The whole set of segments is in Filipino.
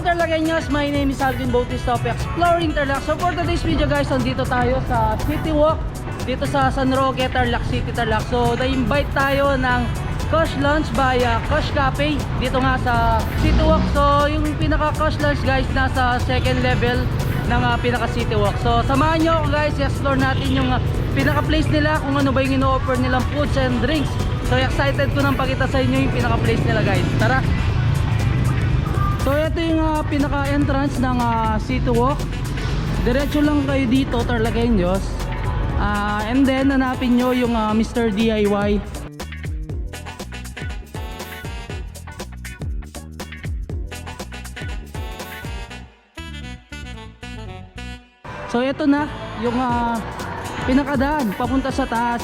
Tarlagueños, my name is Alvin Bautista of Exploring Tarlac. So for today's video guys, nandito tayo sa City Walk dito sa San Roque, Tarlac City, Tarlac. So na-invite tayo ng Kush Lunch by Kush Cafe dito nga sa City Walk. So yung pinaka Kush Lunch guys, nasa second level ng pinaka City Walk. So samahan nyo ako guys, i-explore natin yung pinaka place nila, kung ano ba yung ino-offer nilang foods and drinks. So excited ko nang pakita sa inyo yung pinaka place nila guys. Tara! So ito yung pinaka entrance ng City Walk. Diretso lang kayo dito, Tarlagueños. And then hanapin nyo yung Mr. DIY. So ito na yung pinakadaan papunta sa taas.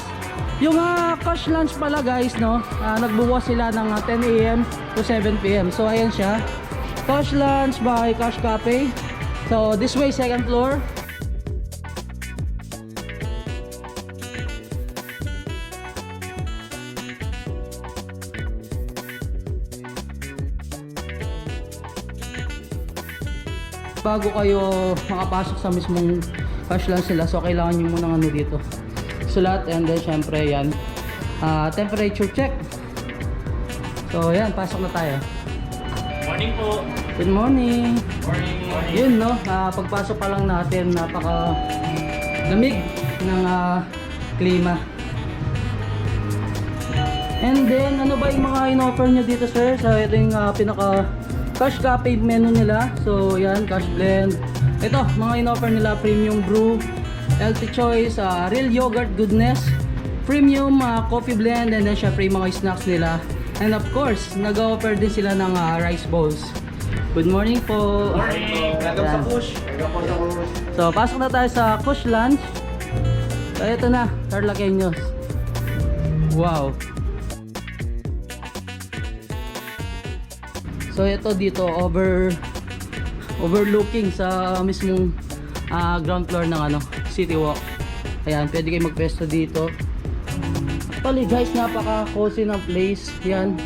Yung Kush Lunch pala guys, no, nagbubukas sila ng 10 AM to 7 PM. So ayan siya, Kush Lunch by Kush Cafe. So this way, second floor. Bago kayo makapasok sa mismong Kush Lunch nila, so kailangan nyo munang dito sulat, and then syempre yan, temperature check. So yan, pasok na tayo. Morning po. Good morning. Morning. Yun no, pagpasok pa lang natin, napaka lamig ng klima. And then ano ba yung mga in-offer nyo dito sir? So ito yung pinaka Kush Cafe menu nila. So yan, Kush Blend. Ito, mga in-offer nila, premium brew, healthy choice, real yogurt goodness, premium coffee blend, and then syempre yung mga snacks nila. And of course, nag-offer din sila ng rice bowls. Good morning po. Morning. Welcome sa Kush. So pasok na tayo sa Kush Lunch. So ito na, Tarlagueños. Wow. So ito dito, overlooking sa mismong ground floor ng City Walk. Ayan, pwede kayo magpesto dito. Actually guys, napaka cozy ng place. Yan,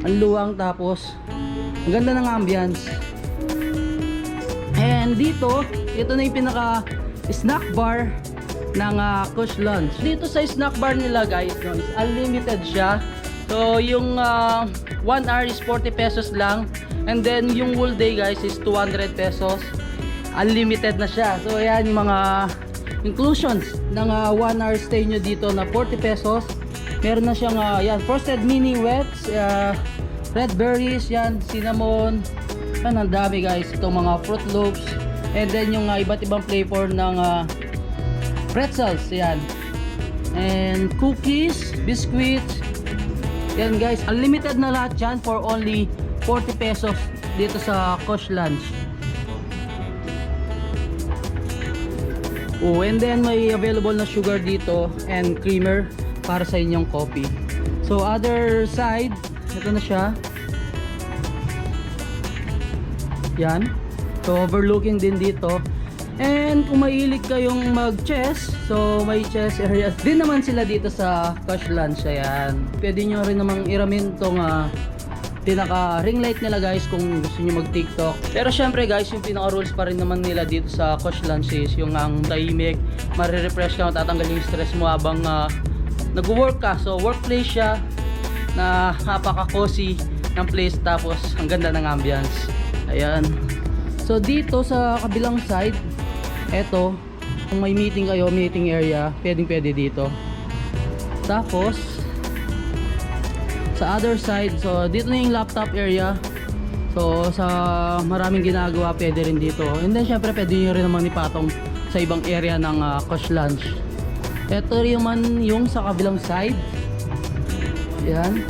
ang luwang, tapos ang ganda ng ambience. And dito, ito na yung pinaka snack bar ng Kush Lunch. Dito sa snack bar nila guys, no, is unlimited siya. So yung 1 hour is 40 pesos lang. And then yung whole day guys is 200 pesos. Unlimited na siya. So ayan yung mga inclusions ng 1 hour stay nyo dito na 40 pesos. Meron na siyang yan, frosted mini wets, red berries, yan, cinnamon. Yan, ang dami guys, itong mga Fruit Loops. And then yung iba't ibang flavor ng pretzels, yan. And cookies, biscuits. Yan guys, unlimited na lahat yan for only 40 pesos dito sa Kush Lunch. Oh, and then may available na sugar dito and creamer para sa inyong coffee. So other side, ito na siya. Yan. So overlooking din dito. And kung mahilig kayong mag-chess, so may chess area din naman sila dito sa Kush Lunch. Ayan. Pwede nyo rin namang iramin tong pinaka ring light nila guys kung gusto niyo mag TikTok. Pero syempre guys, yung pinaka rules pa rin naman nila dito sa Kush Lunch is yung ang tahimik, mare-refresh ka, matatanggal yung stress mo habang nag-work ka. So workplace siya na napaka-cozy ng place, tapos ang ganda ng ambience. Ayan. So dito sa kabilang side, eto, kung may meeting kayo, meeting area, pwedeng-pwede dito. Tapos sa other side, so dito na yung laptop area. So sa maraming ginagawa, pwede rin dito. And then syempre pwede nyo rin naman ipatong sa ibang area ng Kush Lunch. Ito rin man yung sa kabilang side. Yan,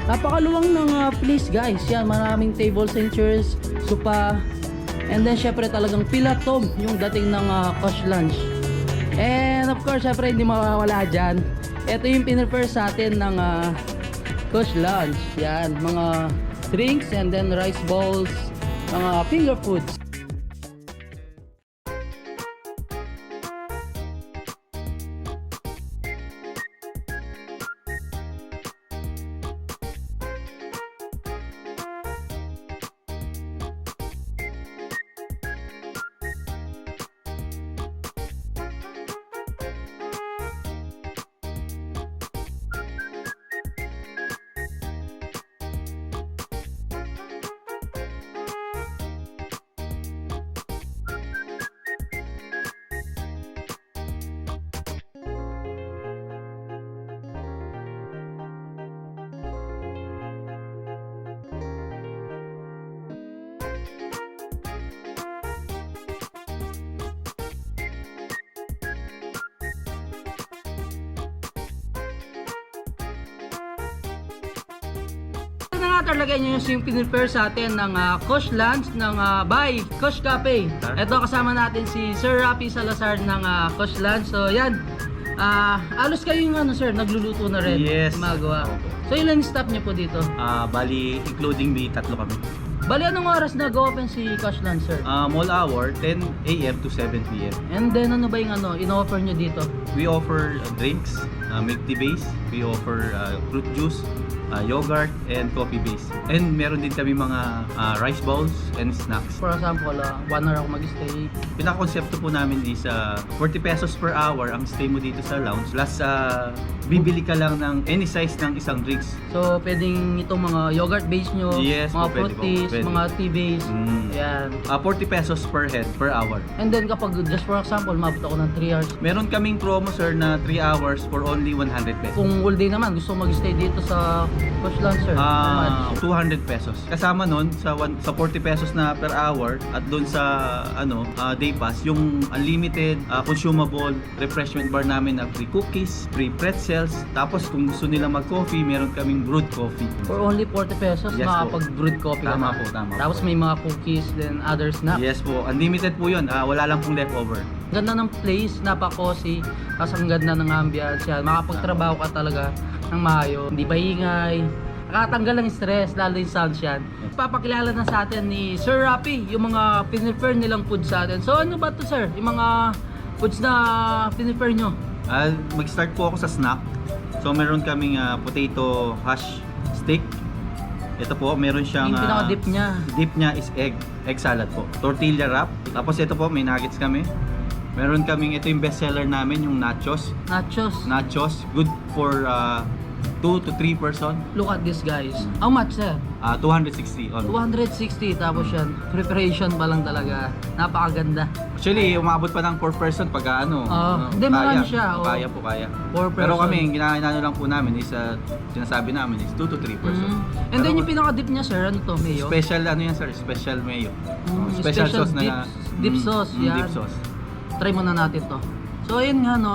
napakaluwang ng place guys. Yan, maraming tables and chairs, sopa. And then syempre talagang pilatog yung dating ng Kush Lunch. And of course syempre hindi mawawala dyan, ito yung pinrefer sa atin ng Kush Lunch. Yan, mga drinks and then rice balls, mga finger foods. mga Tarlagueños yung pinipare sa atin ng Kush Lunch ng by Kush Cafe. Ito kasama natin si Sir Rapi Salazar ng Kush Lunch. So yan, alos kayong sir, nagluluto na rin. Yes. Gumagawa. So ilan staff niyo po dito? Bali, including me, tatlo kami. Bali, anong oras nag-open si Kush Lunch, sir? Mall hour, 10 a.m. to 7 p.m. And then ano ba yung in-offer nyo dito? We offer drinks, milk tea base. We offer fruit juice, yogurt, and coffee base. And meron din kami mga rice bowls and snacks. For example, 1 hour ako mag-stay. Pinaka-konsepto po namin is 40 pesos per hour ang stay mo dito sa lounge. Plus, bibili ka lang ng any size ng isang drinks. So, pwedeng itong mga yogurt base nyo, Yes, mga pwede fruit po, teas, pwede. mga tea base. Yan. 40 pesos per head per hour. And then kapag, just for example, mabot ako ng 3 hours. Meron kaming promo sir na 3 hours for only 100 pesos. Kung all day naman, gusto mo mag-stay dito sa Kush Lunch, sir. How much? 200 pesos. Kasama nun sa 40 pesos na per hour at doon sa day pass, yung unlimited consumable refreshment bar namin na free cookies, free pretzels. Tapos kung gusto nila mag-coffee, meron kaming brewed coffee. For only 40 pesos, Yes po. makapag-brewed coffee ka Tama na. po, tama Tapos po. may mga cookies, then other snacks. Yes po, unlimited po yun. Wala lang pong leftover. Ganda ng place, napaka-cozy, tapos ang ganda ng ambience yan. Makapagtrabaho ka talaga ng maayos, hindi maingay, nakatanggal ng stress, lalo yung sounds yan. Papakilala na sa atin ni Sir Rapi yung mga pinrefer nilang food sa atin. So ano ba to sir? Yung mga foods na pinrefer nyo? Mag-start po ako sa snack. So meron kaming potato hash stick. Ito po, meron siyang Yung pinaka-dip niya. dip niya is egg salad po. Tortilla wrap. Tapos ito po, may nuggets kami. Meron kaming, ito yung best seller namin, yung nachos. Nachos. Nachos, good for 2 to 3 person. Look at this guys. How much sir? 260 on. 260 tapos yan. Preparation pa lang talaga. Napakaganda. Actually, umabot pa ng 4 person pag Hindi, marami siya, Kaya po, kaya. 4 Pero person. kami, ginagawa lang po namin is, sinasabi namin is 2 to 3 person. And then Pero yung pinaka-dip niya sir, ano to? Mayo? special yan sir, special mayo. Special sauce dip sauce, yan. Dip sauce. Try muna natin to. So ayun nga no,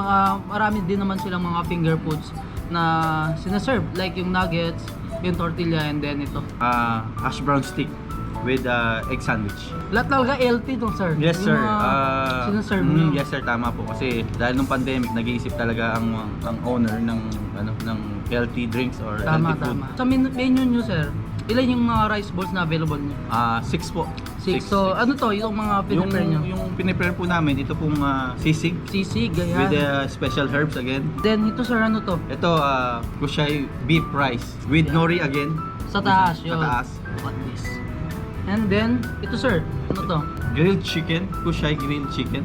marami din naman silang mga finger foods na sinaserve. Like yung nuggets, yung tortilla, and then ito. Hash brown stick with egg sandwich. Lahat talaga healthy to sir. Yes sir. Yung mga sinaserve nyo. Yes sir, tama po kasi dahil nung pandemic nag-iisip talaga ang owner ng ng healthy drinks or Tama, healthy food. tama. Sa menu nyo sir, ilan yung mga rice balls na available nyo? 6 po. 6. So ano to, yung mga pinipare nyo? Yung pinipare po namin, ito pong sisig Sisig, ganyan. with special herbs again. Then ito sir, ano to? Ito, kushay beef rice with nori again. Sa taas, yun. Sa taas. Look at this. And then, ito sir, ano to? Grilled chicken, kushay grilled chicken.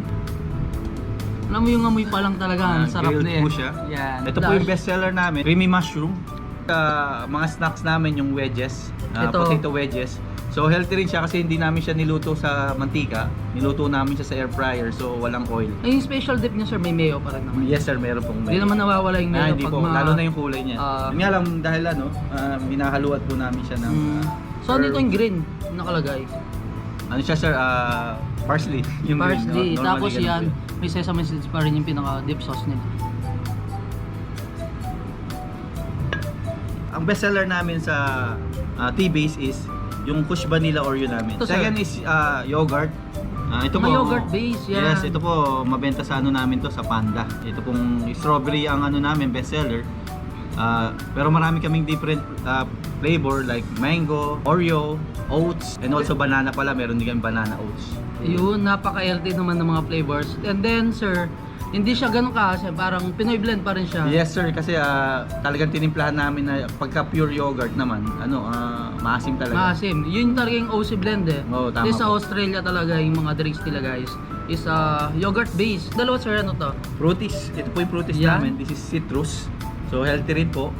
Alam mo yung amoy pa lang talaga, ang sarap grilled na eh. po siya. Yan. Ito po yung best seller namin, creamy mushroom. Mga snacks namin yung wedges, Ito. potato wedges. So healthy rin siya kasi hindi namin siya niluto sa mantika. Niluto namin siya sa air fryer so walang oil. Ay, yung special dip niya sir, may mayo pa rin naman. Yes sir, meron pong Hindi naman nawawala yung mayo hindi pag po, lalo na yung kulay niya. Yun nga lang dahil minahaluat po namin siya ng So ano ito yung green nakalagay? ano siya sir, parsley. Yung green, Parsley. no? Normally Tapos ganun yan, po yun. may sesame seeds pa rin yung pinaka dip sauce nila. Ang best seller namin sa tea-base is yung Kush Vanilla Oreo namin. Ito, sir. Second is yogurt. Ito Mga yogurt base, yan. Yes, ito po mabenta sa namin to sa Panda. Ito pong strawberry ang namin best seller. Pero marami kaming different flavor like mango, Oreo, oats, and also banana pala. Meron din kami banana oats. Yun, napaka-healthy naman ng mga flavors. And then sir, hindi siya ganun kasi parang Pinoy blend pa rin siya. Yes sir, kasi talagang tinimplahan namin na pagka pure yogurt naman, maasim talaga. Maasim. Yun talaga yung OC blend eh. Oo, tama Kasi sa po. Australia talaga yung mga drinks nila guys is yogurt base. Dalawa sir, ano to? Fruities, ito po yung fruities Yan. namin. This is citrus. So healthy rin po.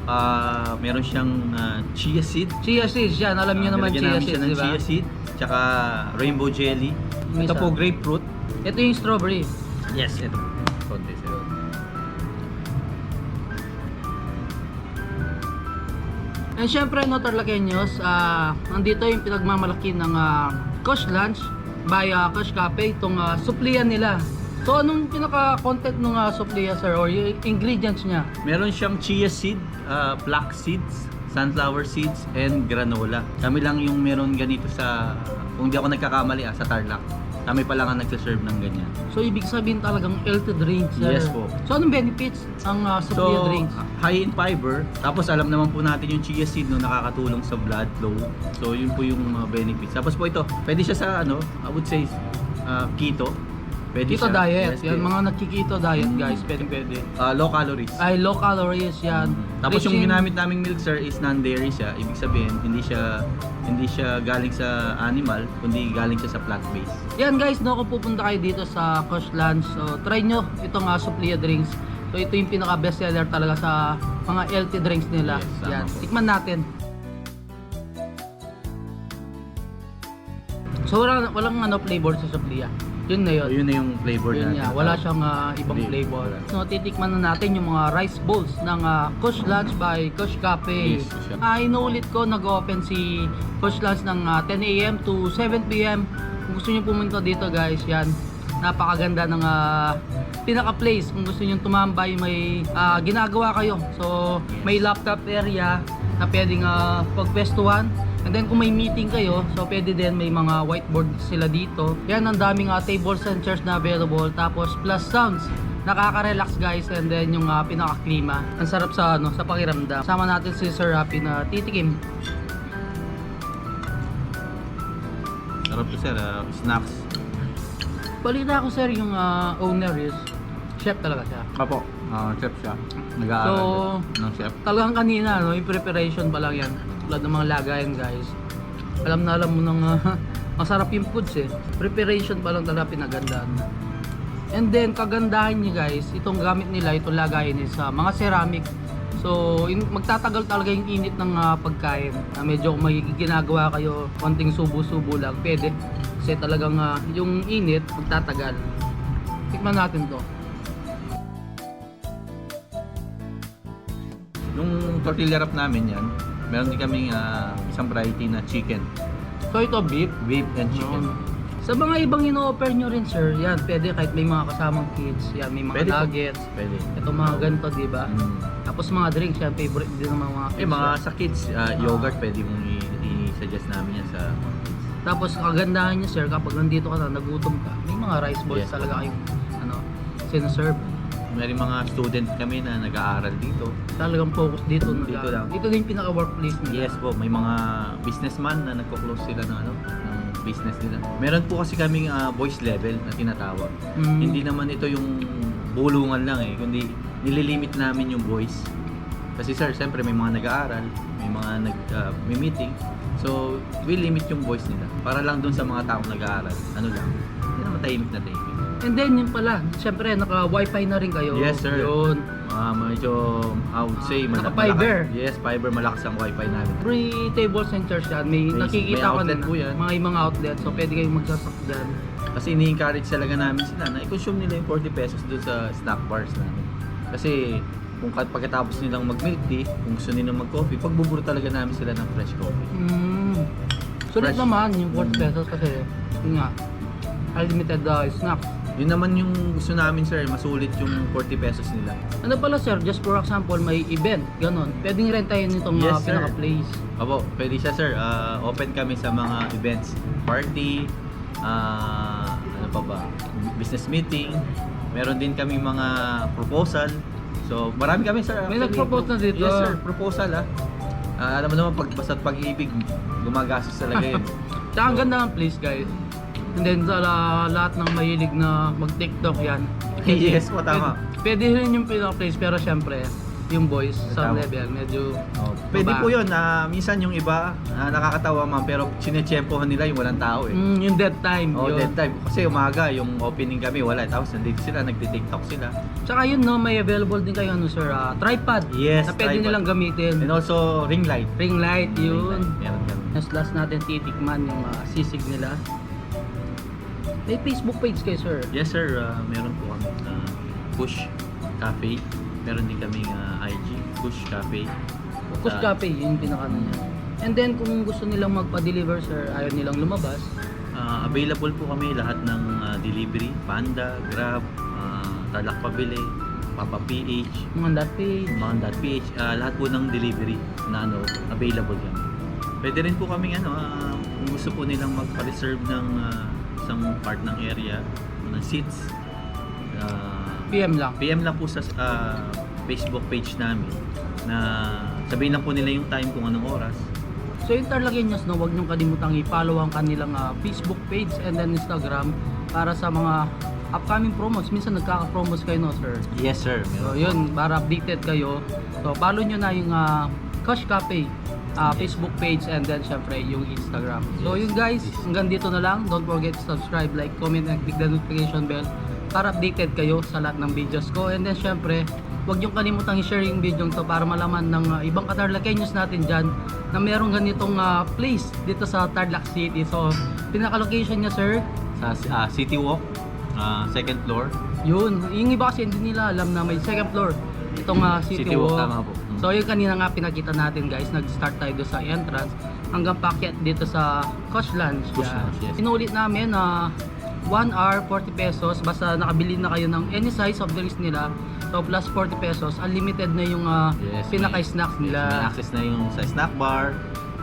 Meron siyang chia seed. Chia seeds yan. Alam niyo naman chia Nilagyan namin siya seeds, ng di ba? chia seed, tsaka rainbow jelly. Yung Ito isa. po grapefruit. Ito yung strawberry. Yes, ito. Konti sir. And syempre no Tarlagueños, nandito yung pinagmamalaki ng Kush Lunch by Kush Cafe, itong suplian nila. So anong pinaka-content ng suplia sir or yung ingredients niya? Meron siyang chia seed, flax seeds, sunflower seeds, and granola. Kami lang yung meron ganito sa, kung di ako nagkakamali sa Tarlac. Kami pa lang ang nagsaserve ng ganyan. So ibig sabihin talagang healthy drinks, sir. Yes po. So anong benefits ang Suplia drinks? High in fiber. Tapos alam naman po natin yung chia seed no, nakakatulong sa blood flow. So yun po yung benefits. Tapos po ito, pwede siya sa ano, I would say keto. Pwede Keto siya. diet. Yes, Yan, pwede. mga nagki-keto diet, guys. Pwede. Low calories. Ay, low calories yan. Tapos Rich yung in- ginamit naming milk sir is non-dairy siya. Ibig sabihin, hindi siya galing sa animal, kundi galing siya sa plant-based. Yan guys, no, kung pupunta kayo dito sa Kush Lunch, so try nyo itong Suplia drinks. So ito yung pinaka best seller talaga sa mga healthy drinks nila. Yes, tama Yan, po. tikman natin. So walang flavor sa Suplia. Yun na yun. So, yun na yung flavor Yun natin. nga, wala siyang ibang Hindi, flavor. wala. So titikman na natin yung mga rice bowls ng Kush Lunch by Kush Cafe. Yes, siya. Inuulit ko, nag-open si Kush Lunch ng 10 a.m. to 7 p.m. Kung gusto nyo pumunta dito guys, yan. Napakaganda ng pinaka-place. Kung gusto nyo tumambay, may ginagawa kayo. So may laptop area na pwedeng pagpwestuhan. And then kung may meeting kayo, so pwede din may mga whiteboard sila dito. Yan, ang daming tables and chairs na available. Tapos plus sounds. Nakaka-relax guys, and then yung pinaka-klima. Ang sarap sa sa pakiramdam. Sama natin si Sir Rapi na titikim. Sarap to sir, snacks. Balita ko sir, yung owner is chef talaga siya. Apo, chef siya. Nag-aaral So, ng chef. talagang kanina, no, yung preparation pa lang yan. Tulad ng mga lagayan guys. Alam mo nang masarap yung foods eh. Preparation pa lang talaga pinagandaan. And then kagandahan niya guys, itong gamit nila, itong lagayan is mga ceramic. So magtatagal talaga yung init ng pagkain. Medyo kung may ginagawa kayo, konting subo-subo lang, pwede. Kasi talagang yung init magtatagal. Tikman natin to. Yung tortilla wrap namin yan, meron din kaming isang variety na chicken. So ito beef. Beef and chicken. Sa mga ibang ino-offer nyo rin sir, yan, pwede kahit may mga kasamang kids, yan, may mga Pwede po. nuggets, Pwede. ito mga ganito, di ba? Tapos mga drinks, yan, favorite din ng mga kids. Mga sa kids, yogurt pwede mong i-suggest namin yan sa mga kids. Tapos kagandahan nyo sir, kapag nandito ka na, nagutom ka, may mga rice balls Yes. talaga kayong sinaserve. May mga student kami na nag-aaral dito. Talagang focus dito. Dito lang. Dito din yung pinaka-workplace nila. Yes po, may mga businessman na nagko-close sila ng ng business nila. Meron po kasi kaming voice level na tinatawag. Mm. Hindi naman ito yung bulungan lang kundi nililimit namin yung voice. Kasi sir, siyempre may mga nag-aaral, may mga may meeting. So, we limit yung voice nila para lang dun sa mga taong nag-aaral. Ano lang, hindi naman tahimik na tahimik. And then yun pala, syempre naka-wifi na rin kayo. Yes, sir. Yun. Medyo, I would say, Naka-fiber. Yes, fiber, malakas ang wifi namin. Free tables and chairs yan. May May nakikita ko outlet na po yan. mga ibang outlet. So pwede kayong magsasak dyan. Kasi ini-encourage talaga namin sila na i-consume nila yung 40 pesos doon sa snack bars namin. Kasi kung pagkatapos nilang mag-milk tea, kung gusto nilang mag-coffee, pagbuburo talaga namin sila ng fresh coffee. Sulit Fresh. naman yung 40 pesos kasi yun nga, unlimited snacks. Yun naman yung gusto namin sir, masulit yung 40 pesos nila. Ano pala sir, just for example, may event, ganun. Pwedeng rentahin nitong Yes, sir. pinaka-place. Opo, pwede siya sir. Open kami sa mga events, party, ano pa ba, business meeting. Meron din kami mga proposal. So, marami kami sir. May actually. nag-propose na dito. Yes sir, proposal alam mo naman, basta't pag-ibig, gumagastos talaga yun. Tsaka ang ganda ng place guys. And then sa lahat ng mahilig na mag-TikTok yan. Yes po, tama. Pwede rin yung pinaka-place pero syempre, yung boys sa Tama. level medyo Pwede baba. po yun. Minsan yung iba, nakakatawa man, pero sinetsyempohan nila yung walang tao yung dead time. Oh, yun. dead time. Kasi umaga, yung opening kami, wala. Tapos nandito sila, nagti-TikTok sila. Tsaka yun no, may available din kayo sir, tripod. Yes, na pwede tripod. nilang gamitin. And also, ring light. Ring light, Ring yun. light. Meron kami. Next last natin titikman yung sisig nila. May Facebook page kayo sir. Yes sir, meron po kami Push Cafe. Meron din kaming IG, Push Cafe. Kush Sa- Cafe, yun yung pinaka niya. And then kung gusto nilang magpa-deliver sir, ayaw nilang lumabas. Available po kami lahat ng delivery, Panda, Grab, Tarlac Pabili, Papa PH, Mga dati. Mount.ph, lahat po ng delivery na available yan. Pwede rin po kaming kung gusto po nilang magpa-reserve ng isang part ng area, ng seats. PM lang. PM lang po sa Facebook page namin na sabihin lang po nila yung time kung anong oras. So yung Tarlagueños, no, huwag niyong kalimutang i-follow ang kanilang Facebook page and then Instagram para sa mga upcoming promos. Minsan nagkaka-promos kayo, no, sir? Yes sir. So yun, para updated kayo. So follow nyo na yung Kush Cafe Facebook page and then syempre yung Instagram. So yun guys, hanggang dito na lang. Don't forget to subscribe, like, comment, and click the notification bell para updated kayo sa lahat ng videos ko. And then syempre, huwag nyo kalimutang i-share yung video to para malaman ng ibang Katarlaqueños natin dyan na merong ganitong place dito sa Tarlac City. So pinaka-location niya, sir, Sa City Walk, second floor. yun. Yung iba kasi hindi nila alam na may second floor itong City Walk. Tama po. So yung kanina nga pinakita natin guys, nag-start tayo doon sa entrance hanggang packet dito sa Kush Lounge. Kush Lounge, yes. Inulit namin na 1 hour 40 pesos basta nakabili na kayo ng any size of drinks nila. So plus 40 pesos, unlimited na yung pinaka-snacks May nila. access na yung sa snack bar,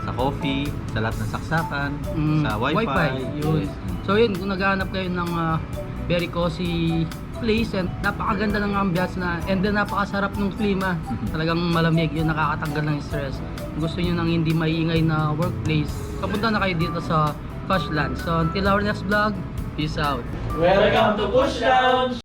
sa coffee, sa lahat ng saksakan, sa Wi-Fi. Yun. Yes. So yun, kung naghahanap kayo ng very cozy place and napakaganda ng ambiance na and then napakasarap ng klima. Talagang malamig, yun nakakatanggal ng stress. Kung gusto niyo ng hindi maiingay na workplace, papunta na kayo dito sa Kush Lounge. So until our next vlog, peace out. Welcome to Push Lounge!